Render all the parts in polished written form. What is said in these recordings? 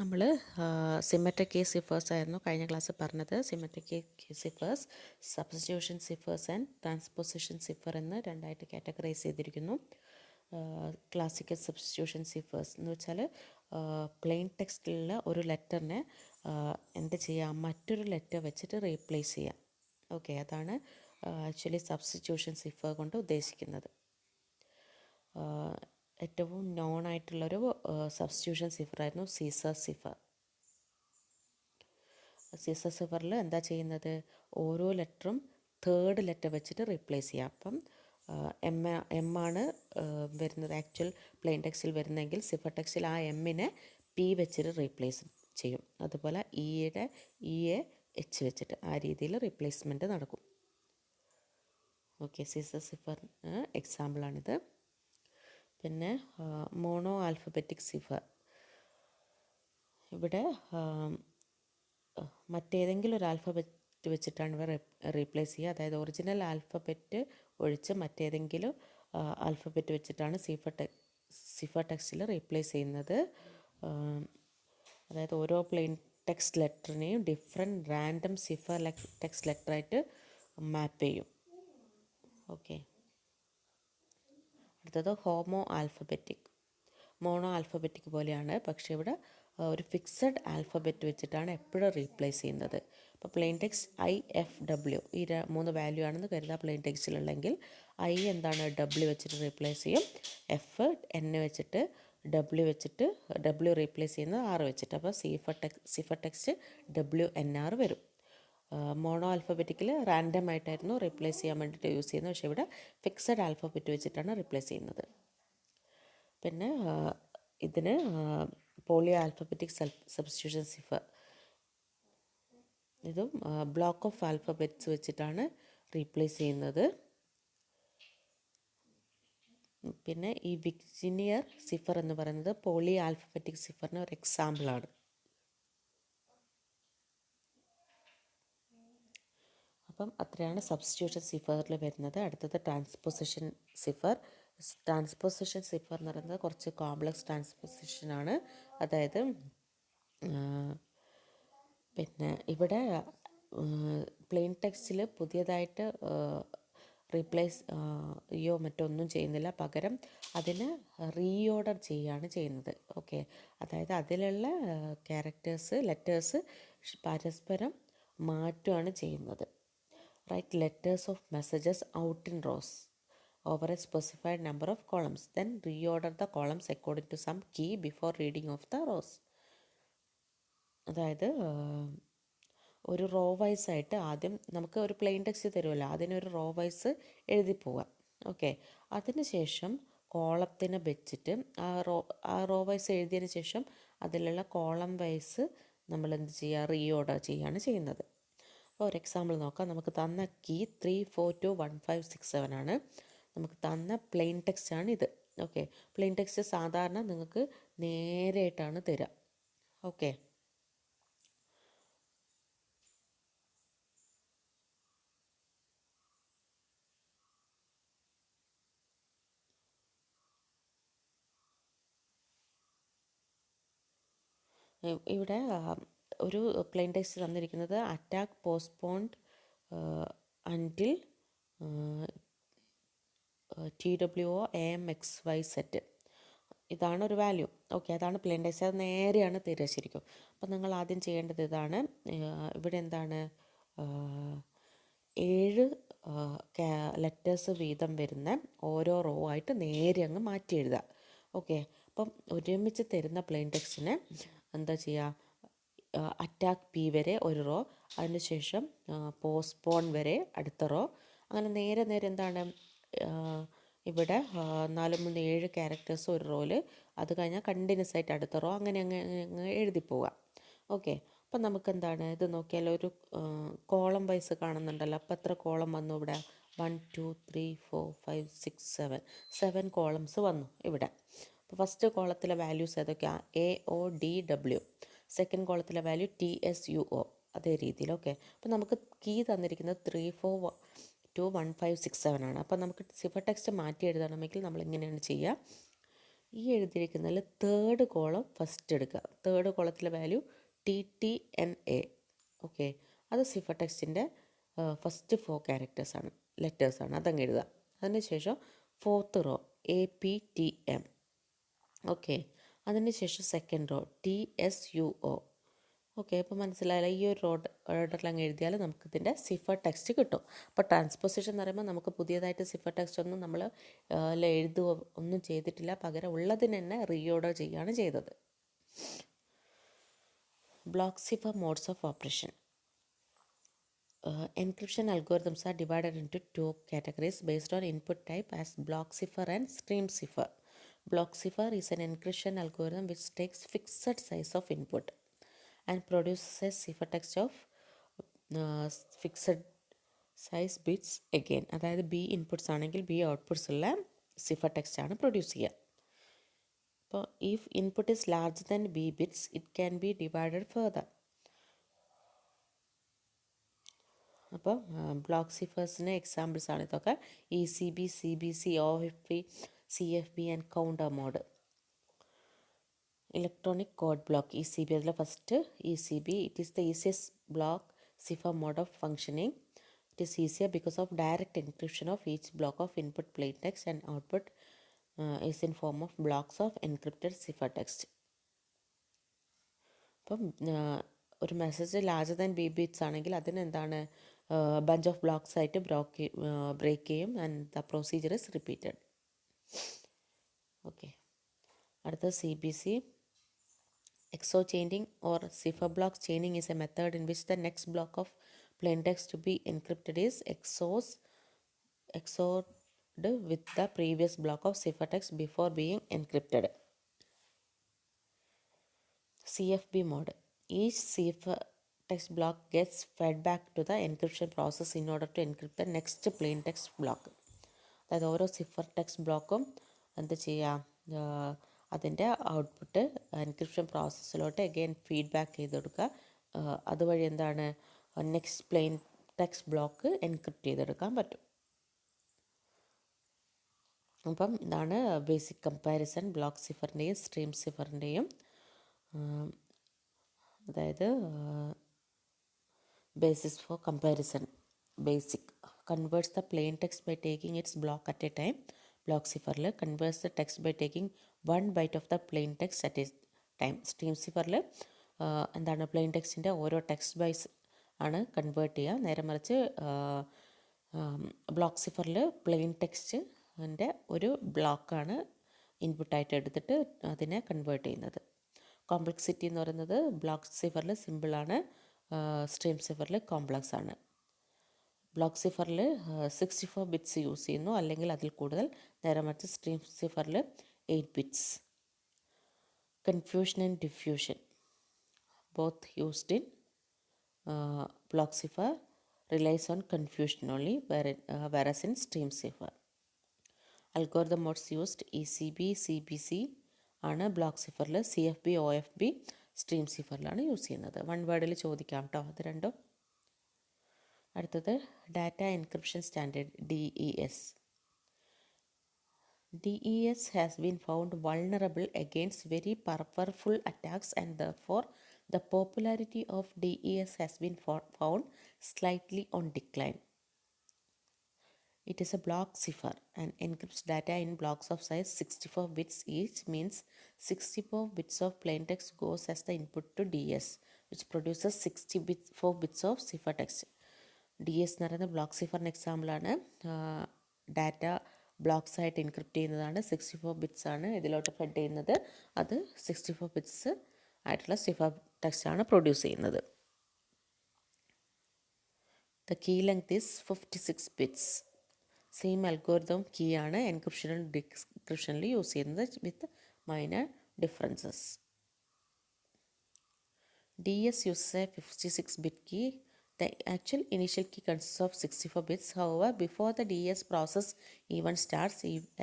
നമ്മൾ symmetric key സിഫേഴ്സ് ആയിരുന്നു കഴിഞ്ഞ ക്ലാസ്സിൽ പറഞ്ഞത്. Symmetric key ciphers, substitution ciphers and transposition cipher എന്ന് രണ്ടായിട്ട് കാറ്റഗറൈസ് ചെയ്തിരിക്കുന്നു. ക്ലാസിക്കൽ സബ്സ്റ്റിറ്റ്യൂഷൻ സിഫേഴ്സ് എന്ന് വെച്ചാൽ പ്ലെയിൻ ടെക്സ്റ്റിലുള്ള ഒരു ലെറ്ററിനെ എന്ത് ചെയ്യാം, മറ്റൊരു ലെറ്റർ വെച്ചിട്ട് റീപ്ലേസ് ചെയ്യാം. ഓക്കെ, അതാണ് ആക്ച്വലി സബ്സ്റ്റിറ്റ്യൂഷൻ സിഫർ കൊണ്ട് ഉദ്ദേശിക്കുന്നത്. ഏറ്റവും നോൺ ആയിട്ടുള്ളൊരു സബ്സ്റ്റിറ്റ്യൂഷൻ സിഫറായിരുന്നു സീസർ സിഫർ. സീസർ സിഫറിൽ എന്താ ചെയ്യുന്നത്, ഓരോ ലെറ്ററും തേർഡ് ലെറ്റർ വെച്ചിട്ട് റീപ്ലേസ് ചെയ്യാം. അപ്പം എം ആണ് വരുന്നത് ആക്ച്വൽ പ്ലെയിൻ ടെക്സ്റ്റിൽ വരുന്നതെങ്കിൽ സിഫർ ടെക്സ്റ്റിൽ ആ എമ്മിനെ പി വെച്ചിട്ട് റീപ്ലേസ് ചെയ്യും. അതുപോലെ ഇയെ എച്ച് വെച്ചിട്ട് ആ രീതിയിൽ റീപ്ലേസ്മെൻറ്റ് നടക്കും. ഓക്കെ, സീസർ സിഫർ എക്സാമ്പിളാണിത്. പിന്നെ മോണോ ആൽഫബറ്റിക് സിഫർ. ഇവിടെ മറ്റേതെങ്കിലും ഒരു ആൽഫബറ്റ് വെച്ചിട്ടാണ് ഇവ റീപ്ലേസ് ചെയ്യുക. അതായത് ഒറിജിനൽ ആൽഫബറ്റ് ഒഴിച്ച് മറ്റേതെങ്കിലും ആൽഫബറ്റ് വെച്ചിട്ടാണ് സിഫർ ടെക്സ്റ്റിൽ റീപ്ലേസ് ചെയ്യുന്നത്. അതായത് ഓരോ പ്ലെയിൻ ടെക്സ്റ്റ് ലെറ്ററിനെയും ഡിഫറെൻറ്റ് റാൻഡം സിഫർ ടെക്സ്റ്റ് ലെറ്ററായിട്ട് മാപ്പ് ചെയ്യും. ഓക്കെ, അടുത്തത് ഹോമോ ആൽഫബറ്റിക്. മോണോ ആൽഫബറ്റിക് പോലെയാണ്, പക്ഷേ ഇവിടെ ഒരു ഫിക്സഡ് ആൽഫബറ്റ് വെച്ചിട്ടാണ് എപ്പോഴും റീപ്ലേസ് ചെയ്യുന്നത്. അപ്പോൾ പ്ലെയിൻ ടെക്സ്റ്റ് IFW ഈ 3 വാല്യൂ ആണെന്ന് കരുതുക പ്ലെയിൻ ടെക്സ്റ്റിലുണ്ടെങ്കിൽ. I എന്താണ്, W വെച്ചിട്ട് റീപ്ലേസ് ചെയ്യും. N വെച്ചിട്ട്, W റീപ്ലേസ് ചെയ്യുന്നത് R വെച്ചിട്ട്. അപ്പോൾ സിഫർ ടെക്സ്റ്റ് WNR വരും. മോണോ ആൽഫബറ്റിക്കിൽ റാൻഡം ആയിട്ടായിരുന്നു റീപ്ലേസ് ചെയ്യാൻ വേണ്ടിയിട്ട് യൂസ് ചെയ്യുന്നത്, പക്ഷേ ഇവിടെ ഫിക്സഡ് ആൽഫബറ്റ് വെച്ചിട്ടാണ് റീപ്ലേസ് ചെയ്യുന്നത്. പിന്നെ ഇതിന് പോളി ആൽഫബറ്റിക് സബ്സ്റ്റിറ്റ്യൂഷൻ സിഫർ, ഇതും ബ്ലോക്ക് ഓഫ് ആൽഫബറ്റ്സ് വെച്ചിട്ടാണ് റീപ്ലേസ് ചെയ്യുന്നത്. പിന്നെ ഈ വിർജീനിയർ സിഫർ എന്ന് പറയുന്നത് പോളി ആൽഫബറ്റിക് സിഫറിന് ഒരു എക്സാമ്പിളാണ്. അപ്പം അത്രയാണ് സബ്സ്റ്റിറ്റ്യൂഷൻ സിഫറിൽ വരുന്നത്. അടുത്തത് ട്രാൻസ്പോസിഷൻ സിഫർ. ട്രാൻസ്പോസിഷൻ സിഫർ എന്ന് പറയുന്നത് കുറച്ച് കോംപ്ലക്സ് ട്രാൻസ്പോസിഷനാണ്. അതായത് പിന്നെ ഇവിടെ പ്ലെയിൻ ടെക്സ്റ്റിൽ പുതിയതായിട്ട് റീപ്ലേസ് മറ്റൊന്നും ചെയ്യുന്നില്ല, പകരം അതിന് റീഓർഡർ ചെയ്യുകയാണ് ചെയ്യുന്നത്. ഓക്കെ, അതായത് അതിലുള്ള ലെറ്റേഴ്സ് പരസ്പരം മാറ്റുകയാണ് ചെയ്യുന്നത്. Right letters of messages out in rose over a specified number of columns, then reorder the columns according to some key before reading of the rows. അതായത് ഒരു റോ വൈസ് ആയിട്ട് ആദ്യം നമുക്ക് ഒരു പ്ലെയിൻ ടെക്സ്റ്റ് തരുമല്ലോ, അതിനൊരു റോ വൈസ് എഴുതി പോവാം. ഓക്കെ, അതിനുശേഷം കോളത്തിനെ വെച്ചിട്ട് ആ റോ വൈസ് എഴുതിയതിന് ശേഷം അതിലുള്ള കോളം വൈസ് നമ്മൾ എന്ത് ചെയ്യുക, റീഓർഡർ ചെയ്യുകയാണ് ചെയ്യുന്നത്. അപ്പോൾ ഒരു എക്സാമ്പിൾ നോക്കാം. നമുക്ക് തന്ന കീ 3421567 ആണ്. നമുക്ക് തന്ന പ്ലെയിൻ ടെക്സ്റ്റാണ് ഇത്. ഓക്കെ, പ്ലെയിൻ ടെക്സ്റ്റ് സാധാരണ നിങ്ങൾക്ക് നേരെയായിട്ടാണ് തരിക. ഓക്കെ, ഇവിടെ ഒരു പ്ലെയിൻ ടെക്സ്റ്റ് തന്നിരിക്കുന്നത് അറ്റാക്ക് പോസ്റ്റ്പോൺഡ് അൻറ്റിൽ TWO AMXYZ. ഇതാണ് ഒരു വാല്യൂ. ഓക്കെ, അതാണ് പ്ലെയിൻ ടെക്സ്റ്റ്. അത് നേരെയാണ് തരിക ശരിക്കും. അപ്പം നിങ്ങൾ ആദ്യം ചെയ്യേണ്ടത് ഇതാണ്. ഇവിടെ എന്താണ്, 7 ലെറ്റേഴ്സ് വീതം വരുന്ന ഓരോ റോ ആയിട്ട് നേരെ അങ്ങ് മാറ്റി എഴുതുക. ഓക്കെ, അപ്പം ഒരുമിച്ച് തരുന്ന പ്ലെയിൻ ടെക്സ്റ്റിനെ എന്താ ചെയ്യുക, അറ്റാക്ക് P വരെ ഒരു റോ, അതിനുശേഷം പോസ്റ്റ്പോൺ വരെ അടുത്ത റോ, അങ്ങനെ നേരെ എന്താണ് ഇവിടെ 4, 3, 7 ക്യാരക്ടേഴ്സ് ഒരു റോയിൽ, അത് കഴിഞ്ഞാൽ കണ്ടിന്യൂസ് ആയിട്ട് അടുത്ത റോ, അങ്ങനെ എഴുതി പോവുക. ഓക്കെ, അപ്പം നമുക്ക് എന്താണ് ഇത് നോക്കിയാൽ ഒരു കോളം വൈസ് കാണുന്നുണ്ടല്ലോ. അപ്പം എത്ര കോളം വന്നു ഇവിടെ, 1 2 3 4 5 6 7 കോളംസ് വന്നു ഇവിടെ. അപ്പോൾ ഫസ്റ്റ് കോളത്തിലെ വാല്യൂസ് ഏതൊക്കെയാണ്, AODW. സെക്കൻഡ് കോളത്തിലെ വാല്യൂ TSUO. അതേ രീതിയിൽ. ഓക്കെ, അപ്പോൾ നമുക്ക് കീ തന്നിരിക്കുന്നത് 3421567 ആണ്. അപ്പോൾ നമുക്ക് സിഫർ ടെക്സ്റ്റ് മാറ്റി എഴുതണമെങ്കിൽ നമ്മൾ ഇങ്ങനെയാണ് ചെയ്യുക. ഈ എഴുതിയിരിക്കുന്നതിൽ തേർഡ് കോളം ഫസ്റ്റ് എടുക്കുക. തേർഡ് കോളത്തിലെ വാല്യൂ TTNA. ഓക്കെ, അത് സിഫർ ടെക്സ്റ്റിൻ്റെ ഫസ്റ്റ് 4 ക്യാരക്ടേഴ്സാണ്, ലെറ്റേഴ്സാണ്, അതങ്ങ് എഴുതുക. അതിനുശേഷം ഫോർത്ത് റോ APTM. ഓക്കെ, അതിനുശേഷം സെക്കൻഡ് റോ TSUO. ഓക്കെ, ഇപ്പോൾ മനസ്സിലായാലും ഈ ഒരു ഓർഡറിൽ അങ്ങ് എഴുതിയാൽ നമുക്കിതിൻ്റെ സിഫർ ടെക്സ്റ്റ് കിട്ടും. അപ്പോൾ ട്രാൻസ്പോസിഷൻ എന്ന് പറയുമ്പോൾ നമുക്ക് പുതിയതായിട്ട് സിഫർ ടെക്സ്റ്റ് ഒന്നും നമ്മൾ എഴുതുകയോ ഒന്നും ചെയ്തിട്ടില്ല, പകരം ഉള്ളതിന് തന്നെ റീഓർഡർ ചെയ്യുകയാണ് ചെയ്തത്. Block cipher modes of operation. Encryption algorithms are divided into 2 categories based on input type as block cipher and stream cipher. Block cipher is an encryption algorithm which takes fixed size of input and produces a cipher text of fixed size bits again. അതായത് B inputs ആണെങ്കിൽ B outputs ഉള്ള cipher text ആണ് produce ചെയ്യുക. അപ്പോൾ if input is larger than B bits, it can be divided further. അപ്പോൾ block സിഫേഴ്സിന് examples ആണ് ഇതൊക്കെ. ECB, CBC, OFB, CFB and counter mode. Electronic code block ECB, അതിൽ first ECB. It is the easiest block cipher mode of functioning. It is easier because of direct encryption of each block of input plain text and output is in form of blocks of encrypted cipher text. അപ്പം ഒരു message larger than B bits ആണെങ്കിൽ അതിന് എന്താണ് bunch of blocks ആയിട്ട് break ചെയ്യും and the procedure is repeated. Okay, അടുത്ത CBC. XOR chaining or cipher block chaining is a method in which the next block of plain text to be encrypted is XORed with the previous block of cipher text before being encrypted. CFB mode. Each cipher text block gets fed back to the encryption process in order to encrypt the next plain text block. അതായത് ഓരോ cipher text ബ്ലോക്കും എന്ത് ചെയ്യുക, അതിൻ്റെ output encryption പ്രോസസ്സിലോട്ട് again feedback ചെയ്ത് കൊടുക്കുക. അതുവഴി എന്താണ് next plain text block encrypt ചെയ്തെടുക്കാൻ പറ്റും. അപ്പം ഇതാണ് ബേസിക് കമ്പാരിസൺ ബ്ലോക്ക് സിഫറിൻ്റെയും സ്ട്രീം സിഫറിൻ്റെയും. അതായത് basis for comparison. Basic converts the plain text by taking its block at a time. Block cipher converts the text by taking 1 byte of the plain text at a time. Stream cipher എന്താണ് plain ടെക്സ്റ്റിൻ്റെ ഓരോ text ബൈസ് ആണ് convert ചെയ്യുക. നേരെ മറിച്ച് block സിഫറിൽ plain ടെക്സ്റ്റിൻ്റെ ഒരു ബ്ലോക്കാണ് ഇൻപുട്ടായിട്ട് എടുത്തിട്ട് അതിനെ കൺവേർട്ട് ചെയ്യുന്നത്. കോംപ്ലക്സിറ്റി എന്ന് പറയുന്നത് ബ്ലോക്ക് സിഫറിൽ സിമ്പിളാണ്, സ്ട്രീം സിഫറിൽ കോംപ്ലക്സ് ആണ്. ബ്ലോക്ക് സിഫറിൽ 64 ബിറ്റ്സ് യൂസ് ചെയ്യുന്നു, അല്ലെങ്കിൽ അതിൽ കൂടുതൽ. നേരെ മറിച്ച് സ്ട്രീം സിഫറിൽ 8 bits. Confusion and diffusion both used in block cipher relies on confusion only, whereas in stream cipher. Algorithm modes used ECB, CBC ആണ് ബ്ലോക്ക് സിഫറിൽ. CFB, OFB സ്ട്രീം സിഫറിലാണ് യൂസ് ചെയ്യുന്നത്. വൺ വേർഡിൽ ചോദിക്കാം കേട്ടോ അത് രണ്ടും. അടുത്തത് data encryption standard DES. DES has been found vulnerable against very powerful attacks and therefore the popularity of DES has been found slightly on decline. It is a block cipher and encrypts data in blocks of size 64 bits each, means 64 bits of plain text goes as the input to DS, which produces 64 bits of cipher text. DS എന്ന് പറയുന്നത് block സിഫറിന് എക്സാമ്പിളാണ്. Data blocks ആയിട്ട് encrypt ചെയ്യുന്നതാണ്. 64 bits ആണ് ഇതിലോട്ട് fed ചെയ്യുന്നത്. അത് 64 bits ആയിട്ടുള്ള സിഫർ ടെക്സ്റ്റ് ആണ് പ്രൊഡ്യൂസ് ചെയ്യുന്നത്. The key length is 56 bits. Same algorithm key ആണ് എൻക്രിപ്ഷനും ഡിക്രിപ്ഷനിൽ യൂസ് ചെയ്യുന്നത്, with minor differences. DS uses a 56-bit key. The actual initial key consists of 64 bits. However, before the DS process even starts,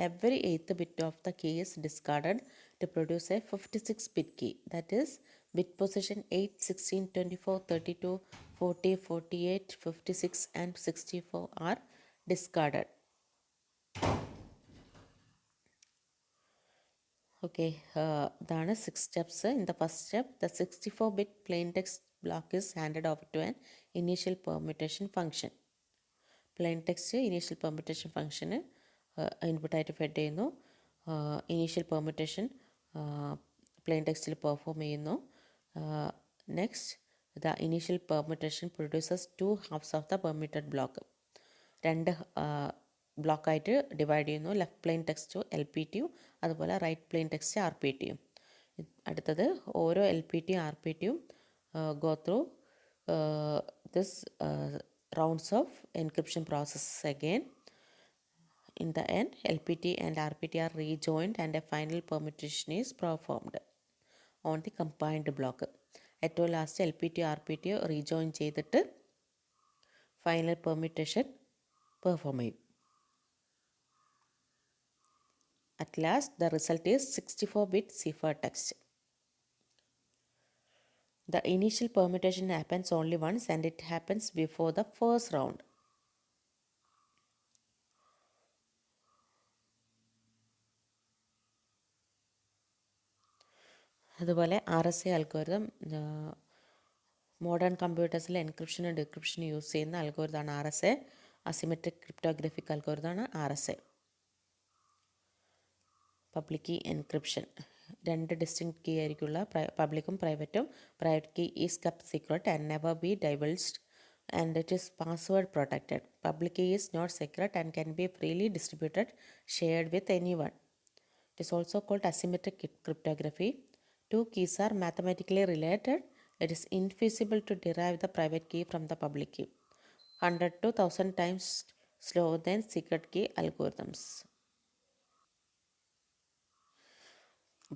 every 8th bit of the key is discarded to produce a 56-bit key. That is, bit position 8, 16, 24, 32, 40, 48, 56 and 64 are discarded. Okay, ഇതാണ് 6 steps. In the first step, the 64-bit plain text block is handed over to an initial permutation function. Plain text initial permutation ഫംഗ്ഷന് ഇൻപുട്ടായിട്ട് fed ചെയ്യുന്നു. Initial permutation plain ടെക്സ്റ്റിൽ perform ചെയ്യുന്നു. Next, the initial permutation produces 2 halves of the permuted block. രണ്ട് ബ്ലോക്കായിട്ട് divide ചെയ്യുന്നു. Left plain text L P ടിയും അതുപോലെ right plain text R P ടിയും. അടുത്തത് ഓരോ എൽ പി ടിയും ആർ പി ടിയും go through this rounds of encryption processes again. In the end, LPT and RPT are rejoined and a final permutation is performed on the combined block. ഏറ്റവും last L P T R P T rejoin ചെയ്തിട്ട് final permutation perform ചെയ്യും. At last, the result is 64-bit ciphertext. The initial permutation happens only once and it happens before the first round. അതുപോലെ R S A algorithm modern കമ്പ്യൂട്ടേഴ്സിൽ എൻക്രിപ്ഷനും ഡിക്രിപ്ഷനും use ചെയ്യുന്ന അൽഗോരിതമാണ് R S A. Asymmetric cryptographic അൽഗോരിതമാണ് R S A. Public key encryption, രണ്ട് distinct key ആയിരിക്കുള്ള പബ്ലിക്കും പ്രൈവറ്റും. Private key is kept secret and never be divulged and it is password protected. Public key is not secret and can be freely distributed, shared with anyone. It is also called asymmetric cryptography. Two keys are mathematically related. It is infeasible to derive the private key from the public key. 100 to 1000 times slower than secret key algorithms.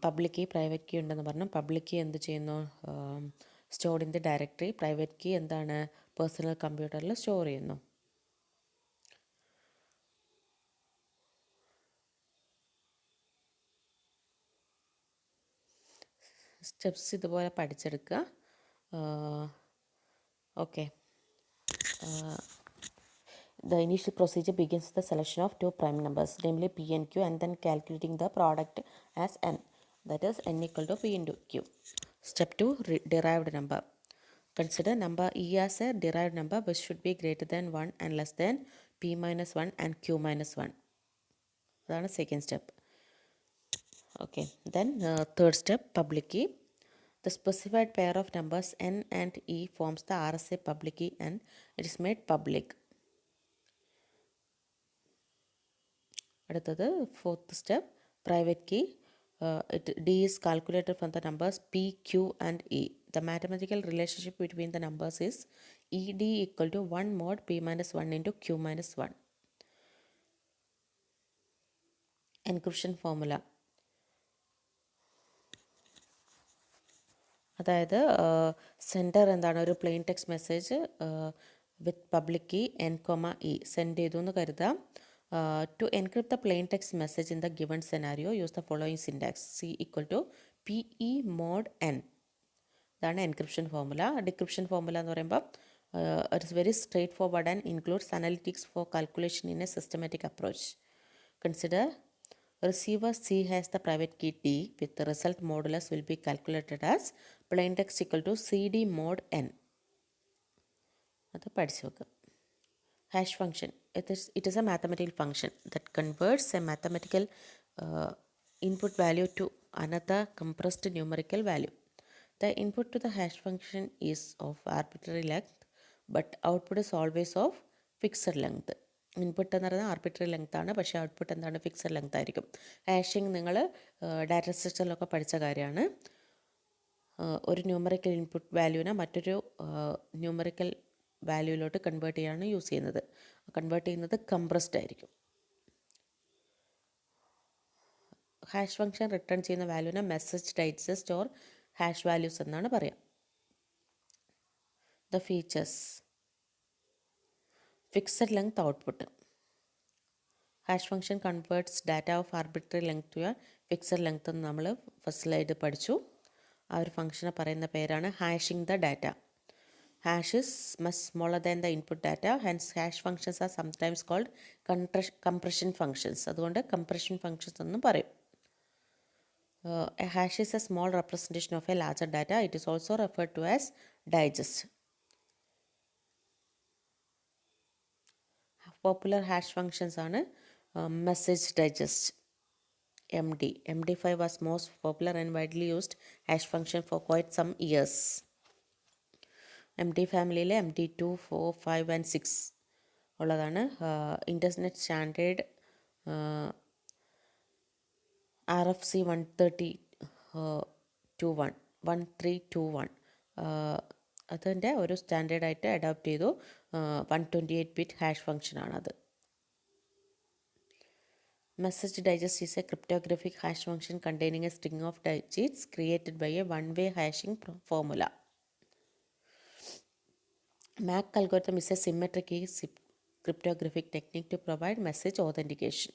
Public key private key ഉണ്ടെന്ന് പറഞ്ഞു. Public key എന്ത് ചെയ്യുന്നു? Stored in the directory. Private key എന്താണ്? Personal കമ്പ്യൂട്ടറിൽ store ചെയ്യുന്നു. Steps ഇതുപോലെ പഠിച്ചെടുക്കുക. Okay, the initial procedure begins with the selection of two prime numbers, namely p and q, and then calculating the product as n, that is n equal to p into q. Step 2, derived number. Consider number e as a derived number which should be greater than 1 and less than p minus 1 and q minus 1. That's the second step. Okay, then third step, public key. The specified pair of numbers n and e forms the RSA public key and it is made public. അടുത്തത് fourth step, private key. D is calculated from the numbers p, q and e. The mathematical relationship between the numbers is ed equal to 1 mod p minus 1 into q minus 1. Encryption formula. അതായത് sender എന്താണ്, ഒരു plain text message with public key N comma E send ചെയ്തു എന്ന് കരുതാം. To encrypt the plain text message in the given scenario use the following syntax. C equal to P E mod N. ഇതാണ് encryption formula. Decryption formula എന്ന് പറയുമ്പോൾ it is very straightforward and includes analytics for calculation in a systematic approach. Consider receiver C has the private key D with the result modulus will be calculated as plain text equal to CD mod n. അത് പഠിച്ചു വെക്കുക. Hash function. It is a mathematical function that converts a mathematical input value to another compressed numerical value. The input to the hash function is of arbitrary length, but output is always of fixed length. Input എന്ന് പറയുന്നത് arbitrary length ആണ്, പക്ഷേ output എന്താണ്? Fixed length ആയിരിക്കും. ഹാഷിങ് നിങ്ങൾ data സിസ്റ്റത്തിലൊക്കെ പഠിച്ച കാര്യമാണ്. ഒരു ന്യൂമറിക്കൽ ഇൻപുട്ട് വാല്യൂവിനെ മറ്റൊരു ന്യൂമറിക്കൽ വാല്യൂയിലോട്ട് കൺവേർട്ട് ചെയ്യാണ് യൂസ് ചെയ്യുന്നത്. കൺവേർട്ട് ചെയ്യുന്നത് കംപ്രസ്ഡ് ആയിരിക്കും. ഹാഷ് ഫംഗ്ഷൻ റിട്ടേൺ ചെയ്യുന്ന വാല്യൂവിനെ message digest or hash values എന്നാണ് പറയുക. The features. Fixed length output. Hash function converts data of arbitrary length to a fixed length എന്ന് നമ്മൾ ഫസ്റ്റ് സ്ലൈഡ് പഠിച്ചു. ആ ഒരു ഫംഗ്ഷനെ പറയുന്ന പേരാണ് hashing the data. Hash is much smaller than the input data, hence hash functions are sometimes called compression functions. അതുകൊണ്ട് compression functions എന്നും പറയും. A hash is a small representation of a larger data. It is also referred to as digest. Popular hash functions ആണ് message digest, MD. MD5 was most popular and widely used hash function for quite some years. MD ഫാമിലിയിലെ MD2, 4, 5 and 6 ഉള്ളതാണ്. Internet standard RFC 1321 അതിൻ്റെ ഒരു സ്റ്റാൻഡേർഡായിട്ട് adopt ചെയ്തു. 128 bit hash ഫംഗ്ഷനാണത്. Message digest is a cryptographic hash function containing a string of digits created by a one-way hashing formula. MAC algorithm is a symmetric key cryptographic technique to provide message authentication.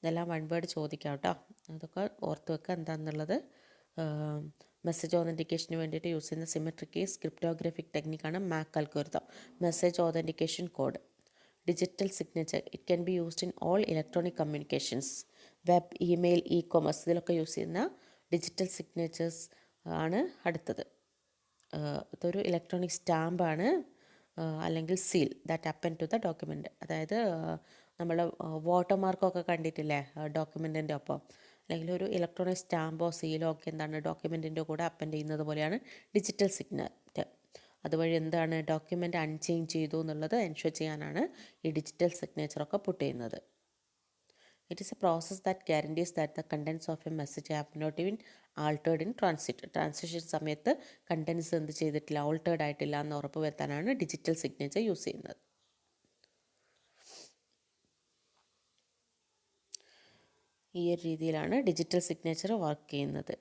ഇതെല്ലാം one word ചോദിക്കാം കേട്ടോ, അതൊക്കെ ഓർത്ത് വെക്കുക എന്താണെന്നുള്ളത്. Message ഓതൻറ്റിക്കേഷന് വേണ്ടിയിട്ട് use ചെയ്യുന്ന symmetric key cryptographic ടെക്നിക്കാണ് MAC algorithm. Message authentication code. Digital signature. It can be used in all electronic communications, web, email, ecommerce, ഇതിലൊക്കെ യൂസ് ചെയ്യുന്ന ഡിജിറ്റൽ സിഗ്നേച്ചേഴ്സ് ആണ് അടുത്തത്. ഇതൊരു ഇലക്ട്രോണിക് സ്റ്റാമ്പാണ് അല്ലെങ്കിൽ seal that append to the document. അതായത് നമ്മൾ വാട്ടർമാർക്കൊക്കെ കണ്ടിട്ടില്ലേ ഡോക്യുമെൻറ്റിൻ്റെ ഒപ്പം, അല്ലെങ്കിൽ ഒരു ഇലക്ട്രോണിക് സ്റ്റാമ്പോ സീലോ ഒക്കെ എന്താണ് ഡോക്യുമെൻറ്റിൻ്റെ കൂടെ അപ്പൻ ചെയ്യുന്നത് പോലെയാണ് ഡിജിറ്റൽ സിഗ്നറ്റ്. അതുവഴി എന്താണ് ഡോക്യുമെൻ്റ് അൺചേഞ്ച് ചെയ്തു എന്നുള്ളത് എൻഷുർ ചെയ്യാനാണ് ഈ ഡിജിറ്റൽ സിഗ്നേച്ചറൊക്കെ പുട്ട് ചെയ്യുന്നത്. It is a process that guarantees that the contents of a message have not been altered in transition സമയത്ത് കണ്ടൻസ് എന്ത് ചെയ്തിട്ടില്ല, ആൾട്ടേർഡ് ആയിട്ടില്ല എന്ന് ഉറപ്പ് വരുത്താനാണ് ഡിജിറ്റൽ സിഗ്നേച്ചർ യൂസ് ചെയ്യുന്നത്. ഈ ഒരു രീതിയിലാണ് ഡിജിറ്റൽ സിഗ്നേച്ചർ വർക്ക് ചെയ്യുന്നത്.